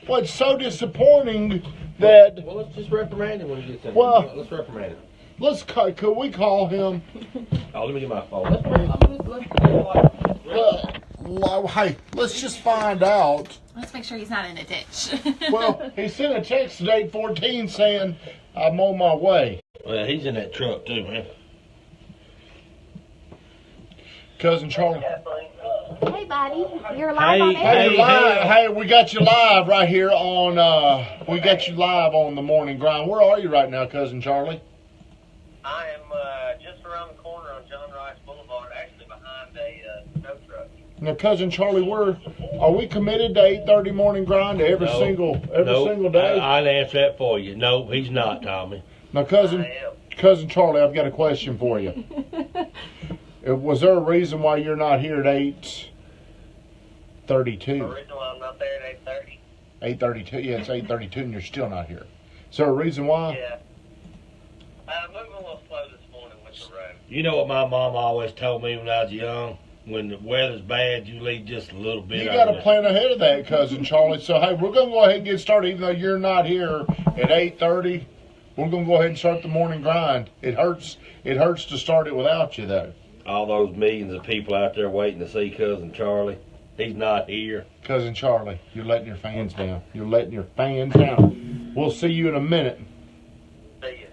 Well, it's so disappointing that. Well, let's just reprimand him when he gets in. Well, let's reprimand him. Could we call him? Oh, let me get my phone. Hey, let's just find out. Let's make sure he's not in a ditch. Well, he sent a text at 8:14 saying, I'm on my way. Well, he's in that truck too, man. Cousin Charlie. Hey, buddy. You're live on air. Hey, we got you live right here on, the morning grind. Where are you right now, Cousin Charlie? I am just around the corner on John Rice Boulevard, actually behind a snow truck. Now, Cousin Charlie, are we committed to 8:30 morning grind every single day? I'll answer that for you. No, he's not, Tommy. Now, Cousin Charlie, I've got a question for you. Was there a reason why you're not here at 8:32? Originally, I'm not there at 8:30. 8:32, yeah, it's 8:32 and you're still not here. Is there a reason why? Yeah. Moving a little slow this morning with the road. You know what my mom always told me when I was young? When the weather's bad, you leave just a little bit. You got to plan ahead of that, Cousin Charlie. So, hey, we're going to go ahead and get started, even though you're not here at 8:30. We're going to go ahead and start the morning grind. It hurts to start it without you, though. All those millions of people out there waiting to see Cousin Charlie. He's not here. Cousin Charlie, you're letting your fans down. You're letting your fans down. We'll see you in a minute. See you.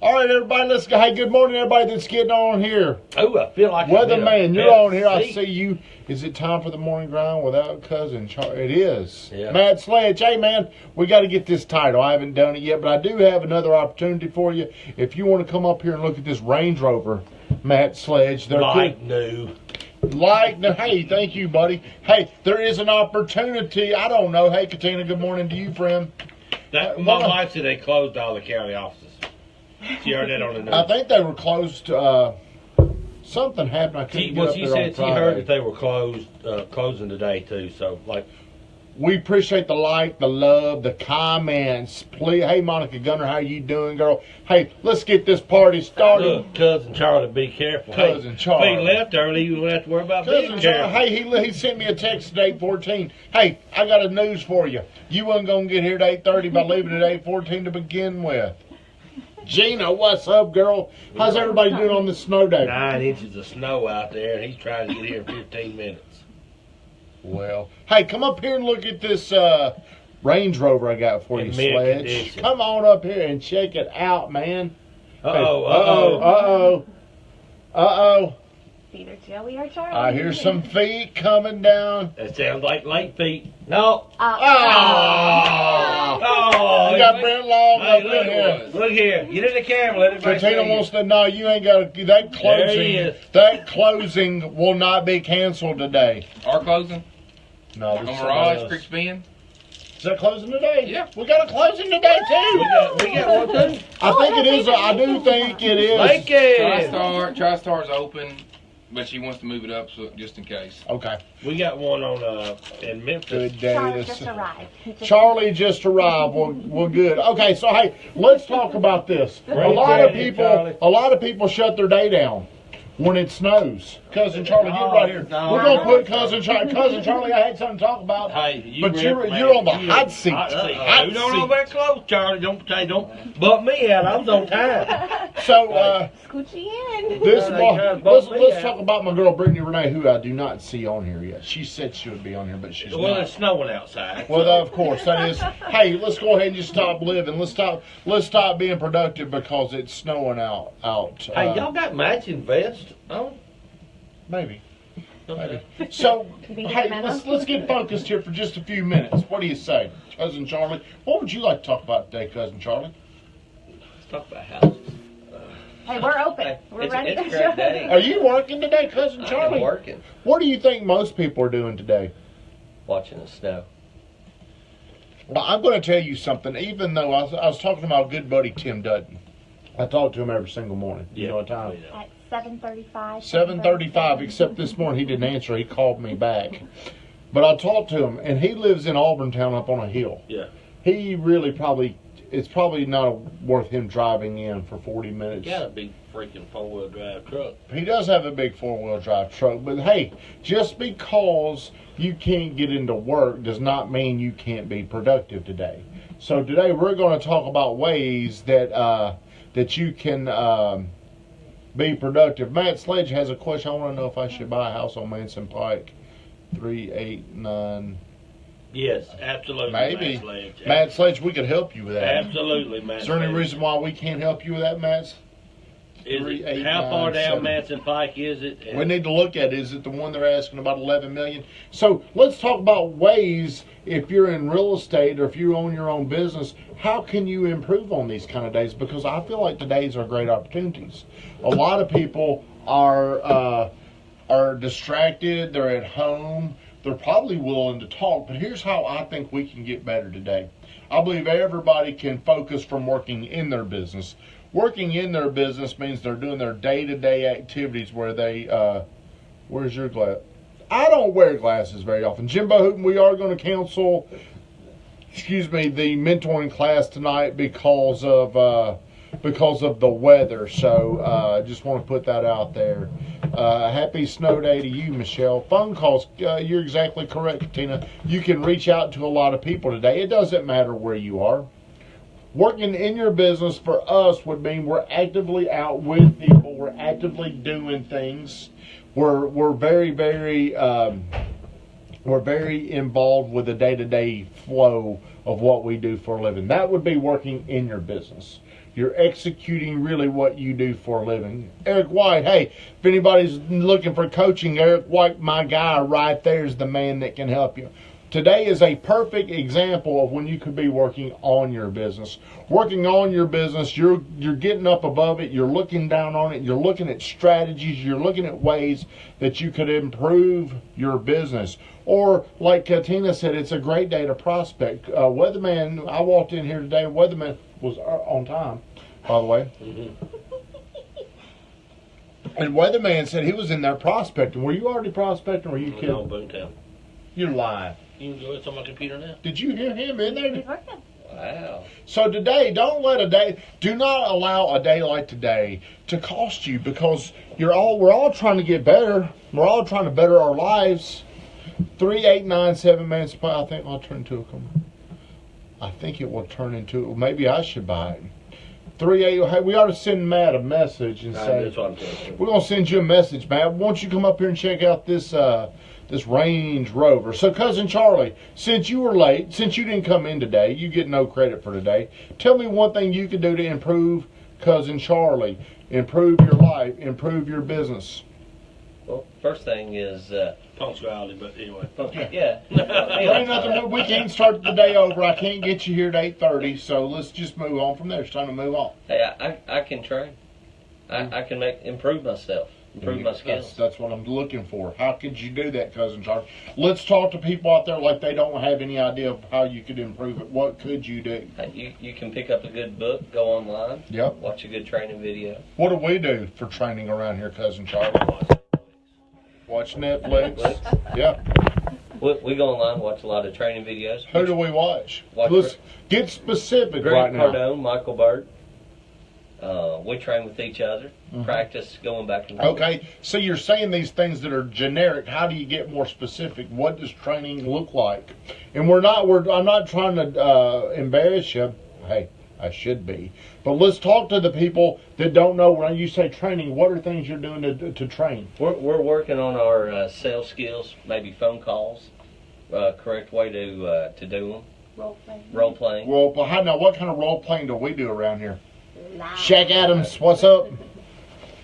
All right, everybody, let's go. Hey, good morning, everybody that's getting on here. Oh, I feel like Weatherman, you're on here. I see you. Is it time for the morning grind without Cousin Charlie? It is. Yeah. Matt Sledge, hey, man, we got to get this title. I haven't done it yet, but I do have another opportunity for you. If you want to come up here and look at this Range Rover, Matt Sledge. New. Hey, thank you, buddy. Hey, there is an opportunity. I don't know. Hey, Katina, good morning to you, friend. My wife said they closed all the county offices. She heard that on the news. I think they were closed. Something happened. I couldn't get up she there said on she Friday. heard that they were closing today too. So we appreciate the like, the love, the comments. Please, hey Monica Gunner, how you doing, girl? Hey, let's get this party started. Look, Cousin Charlie, be careful. Cousin Charlie. If he left early, you won't have to worry about Cousin being Charlie. careful. Hey, he sent me a text at 8:14. Hey, I got a news for you. You wasn't gonna get here at 8:30 by leaving at 8:14 to begin with. Gina, what's up, girl? How's everybody doing on this snow day? 9 inches of snow out there, and he's trying to get here in 15 minutes. Well, hey, come up here and look at this Range Rover I got for you, Sledge. Condition. Come on up here and check it out, man. Uh-oh. Either Joey or Charlie. I hear some feet coming down. That sounds like late feet. No. You got Brent Long up in here. Look here. Get in the camera. Let everybody see Katina you. wants to know you ain't got to. That There he is. closing will not be canceled today. Our closing? No, On this Mirage, Creek Bend? is that closing today? Yeah. We got a closing today too. We got one too. I think it is. I do think it is. Lincoln. TriStar's open, but she wants to move it up so just in case. Okay. We got one on in Memphis. Good day. Charlie just arrived. Charlie just arrived. Well, good. Okay, so hey, let's talk about this. A lot of people shut their day down when it snows. Cousin Charlie, get right here. We're gonna put Cousin Charlie. I had something to talk about. Hey, but you're on the hot seat. You don't know that close, Charlie. Don't bump me out. I was on time. So Scoochie in. let's talk about my girl Brittany Renee, who I do not see on here yet. She said she would be on here, but she's Well, not. it's snowing outside. Well, of course that is. Hey, let's go ahead and just stop living. Let's stop being productive because it's snowing out. Hey, y'all got matching vests on? Maybe. Okay. So, think hey, it's let's get focused here for just a few minutes. What do you say, Cousin Charlie? What would you like to talk about today, Cousin Charlie? Let's talk about houses. Hey, we're open. We're ready it's to a great day. Are you working today, Cousin Charlie? I'm working. What do you think most people are doing today? Watching the snow. Well, I'm going to tell you something. Even though I was talking to my good buddy Tim Dutton, I talk to him every single morning. You know what time? At 7:35. 7:35. Except this morning he didn't answer. He called me back, but I talked to him, and he lives in Auburn Town up on a hill. Yeah. He really probably it's probably not worth him driving in for 40 minutes. You got a big freaking 4-wheel drive truck. He does have a big 4-wheel drive truck, but hey, just because you can't get into work does not mean you can't be productive today. So today we're going to talk about ways that that you can be productive. Matt Sledge has a question. I want to know if I should buy a house on Manson Pike, 389. Yes, absolutely. Maybe. Matt Sledge. Matt Sledge, we could help you with that. Absolutely, Matt. Is there any Sledge. reason why we can't help you with that, Matt? How far down Manson Pike is it? We need to look at it. Is it the one they're asking about 11 million? So let's talk about ways, if you're in real estate or if you own your own business, how can you improve on these kind of days? Because I feel like today's are great opportunities. A lot of people are distracted. They're at home. They're probably willing to talk. But here's how I think we can get better today. I believe everybody can focus from working in their business. Working in their business means they're doing their day-to-day activities where they, where's your glass? I don't wear glasses very often. Jimbo Hooten, we are going to cancel, the mentoring class tonight because of the weather. So just want to put that out there. Happy snow day to you, Michelle. Phone calls, you're exactly correct, Tina. You can reach out to a lot of people today. It doesn't matter where you are. Working in your business for us would mean we're actively out with people. We're actively doing things. We're very, very involved with the day-to-day flow of what we do for a living. That would be working in your business. You're executing really what you do for a living. Eric White, hey, if anybody's looking for coaching, Eric White, my guy right there, is the man that can help you. Today is a perfect example of when you could be working on your business. Working on your business, you're getting up above it, you're looking down on it, you're looking at strategies, you're looking at ways that you could improve your business. Or, like Tina said, it's a great day to prospect. Weatherman, I walked in here today, and Weatherman was on time, by the way. And Weatherman said he was in there prospecting. Were you already prospecting, or were you kidding? No, Boontown. You're lying. You can go it's on my computer now. Did you hear him in there? He's working. Wow. So today, do not allow a day like today to cost you, because we're all trying to get better. We're all trying to better our lives. 3897 man supply. I think I'll turn into I think it will turn into. Maybe I should buy it. 38. Hey, we ought to send Matt a message and say, That's what I'm saying. we're gonna send you a message, Matt. Why don't you come up here and check out this Range Rover? So, Cousin Charlie, since you were late, since you didn't come in today, you get no credit for today. Tell me one thing you could do to improve, Cousin Charlie, improve your life, improve your business. Well, first thing is, Punctuality, but anyway. yeah. There ain't nothing. We can't start the day over. I can't get you here at 8:30. So let's just move on from there. It's time to move on. Hey, I can train. I can improve myself, improve my skills. That's what I'm looking for. How could you do that, Cousin Charlie? Let's talk to people out there like they don't have any idea of how you could improve it. What could you do? You can pick up a good book, go online, Yep. watch a good training video. What do we do for training around here, Cousin Charlie? Watch Netflix. Yeah. We go online, watch a lot of training videos. Who do we watch? Watch Let's get specific Greg right now. Cardone, Michael Burt. We train with each other, practice going back and forth. Okay, so you're saying these things that are generic. How do you get more specific? What does training look like? And I'm not trying to embarrass you. Hey, I should be. But let's talk to the people that don't know. When you say training, what are things you're doing to train? We're working on our sales skills, maybe phone calls, correct way to do them, Role play. role playing. Now, what kind of role playing do we do around here? Live. Shaq Adams, what's up?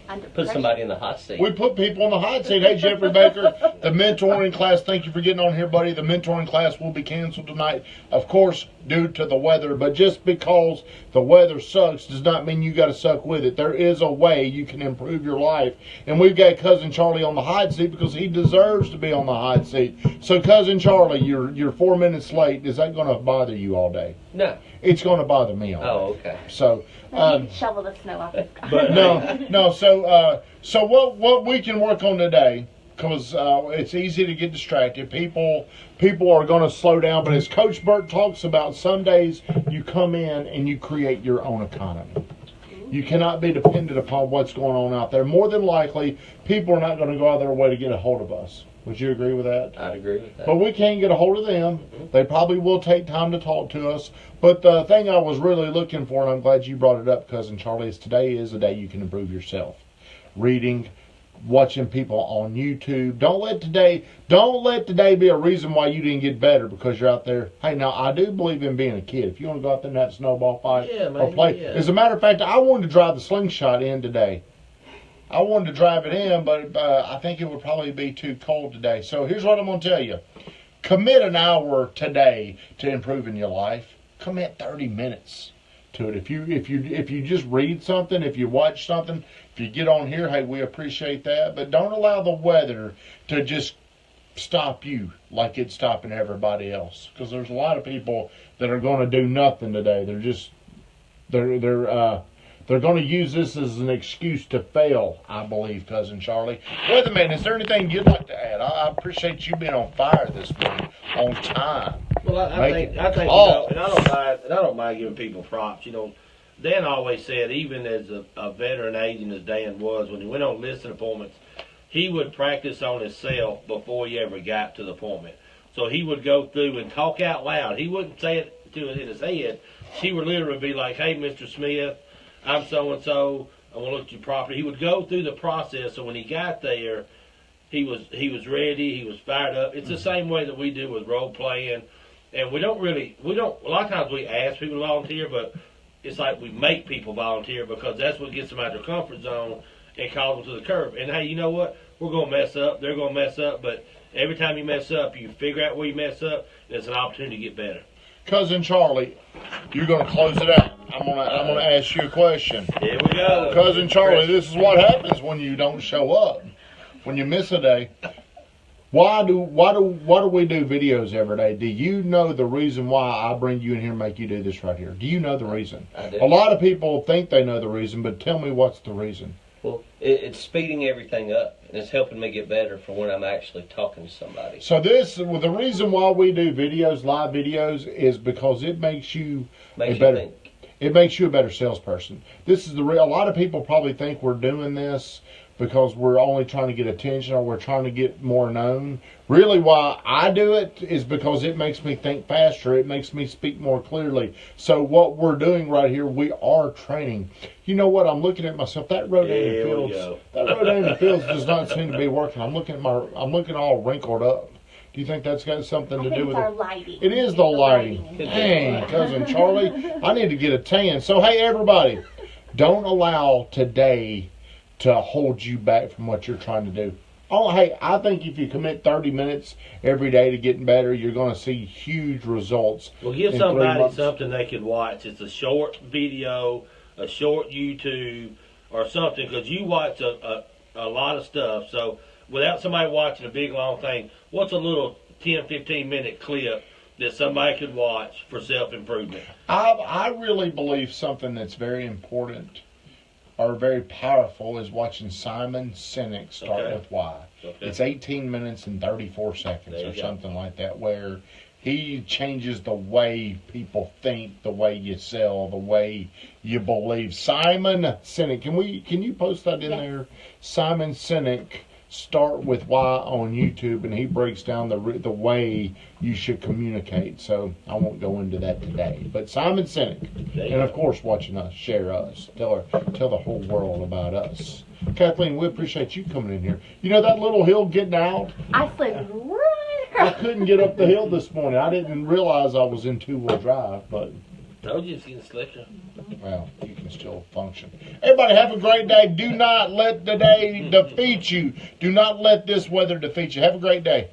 Under Put pressure. somebody in the hot seat. We put people on the hot seat. Hey, Jeffrey Baker, the mentoring class, thank you for getting on here, buddy. The mentoring class will be canceled tonight, of course, due to the weather. But just because the weather sucks does not mean you got to suck with it. There is a way you can improve your life. And we've got Cousin Charlie on the hot seat because he deserves to be on the hot seat. So, Cousin Charlie, you're 4 minutes late. Is that going to bother you all day? No. It's going to bother me all day. Oh, okay. So, He can shovel the snow off his car. but no. So what we can work on today, because it's easy to get distracted. People are going to slow down. But as Coach Burt talks about, some days you come in and you create your own economy. You cannot be dependent upon what's going on out there. More than likely, people are not going to go out of their way to get a hold of us. Would you agree with that? I'd agree with that. But we can't get a hold of them. They probably will take time to talk to us. But the thing I was really looking for, and I'm glad you brought it up, Cousin Charlie, is today is the day you can improve yourself. Reading, watching people on YouTube. Don't let today be a reason why you didn't get better because you're out there. Hey, now I do believe in being a kid. If you want to go out there and have a snowball fight or play. As a matter of fact, I wanted to drive the slingshot in today. I wanted to drive it in, but I think it would probably be too cold today. So here's what I'm going to tell you. Commit an hour today to improving your life. Commit 30 minutes to it. If you just read something, if you watch something, if you get on here, hey, we appreciate that. But don't allow the weather to just stop you like it's stopping everybody else. Because there's a lot of people that are going to do nothing today. They're going to use this as an excuse to fail, I believe, Cousin Charlie. Wait a minute, is there anything you'd like to add? I appreciate you being on fire this morning, on time. Well, I think you know, and I don't mind giving people props. You know, Dan always said, even as a veteran agent as Dan was, when he went on listing appointments, he would practice on himself before he ever got to the appointment. So he would go through and talk out loud. He wouldn't say it to it in his head. He would literally be like, "Hey, Mr. Smith, I'm so-and-so, I want to look at your property." He would go through the process, so when he got there, he was ready, he was fired up. It's the same way that we do with role playing, and we don't, a lot of times we ask people to volunteer, but it's like we make people volunteer because that's what gets them out of their comfort zone and calls them to the curb. And hey, you know what? We're going to mess up, they're going to mess up, but every time you mess up, you figure out where you mess up, and it's an opportunity to get better. Cousin Charlie, you're going to close it out. I'm gonna ask you a question. Here we go. Cousin Charlie, this is what happens when you don't show up. When you miss a day. Why do we do videos every day? Do you know the reason why I bring you in here and make you do this right here? Do you know the reason? I do. A lot of people think they know the reason, but tell me what's the reason. Well, it's speeding everything up, and it's helping me get better for when I'm actually talking to somebody. So the reason why we do videos, live videos, is because it makes you Think. It makes you a better salesperson. This is a lot of people probably think we're doing this because we're only trying to get attention or we're trying to get more known. Really, why I do it is because it makes me think faster. It makes me speak more clearly. So what we're doing right here, we are training. You know what? I'm looking at myself. That rhododendron fields does not seem to be working. I'm looking all wrinkled up. Do you think that's got something to do with our lighting. it? It is the lighting. Dang, Cousin Charlie, I need to get a tan. So hey, everybody, don't allow today to hold you back from what you're trying to do. Oh, hey, I think if you commit 30 minutes every day to getting better, you're going to see huge results. Well, give somebody something they can watch. It's a short video, a short YouTube, or something, because you watch a lot of stuff. So without somebody watching a big, long thing, what's a little 10, 15-minute clip that somebody could watch for self-improvement? I really believe something that's very important or very powerful is watching Simon Sinek start with why. Okay. It's 18 minutes and 34 seconds or something like that, where he changes the way people think, the way you sell, the way you believe. Simon Sinek, can you post that in there? Simon Sinek, start with why on YouTube, and he breaks down the way you should communicate. So I won't go into that today. But Simon Sinek, and of course watching us, share us, tell the whole world about us. Kathleen, we appreciate you coming in here. You know that little hill getting out? I slid right. I couldn't get up the hill this morning. I didn't realize I was in two-wheel drive, but told you it's getting slicker. Well, you can still function. Everybody have a great day. Do not let the day defeat you. Do not let this weather defeat you. Have a great day.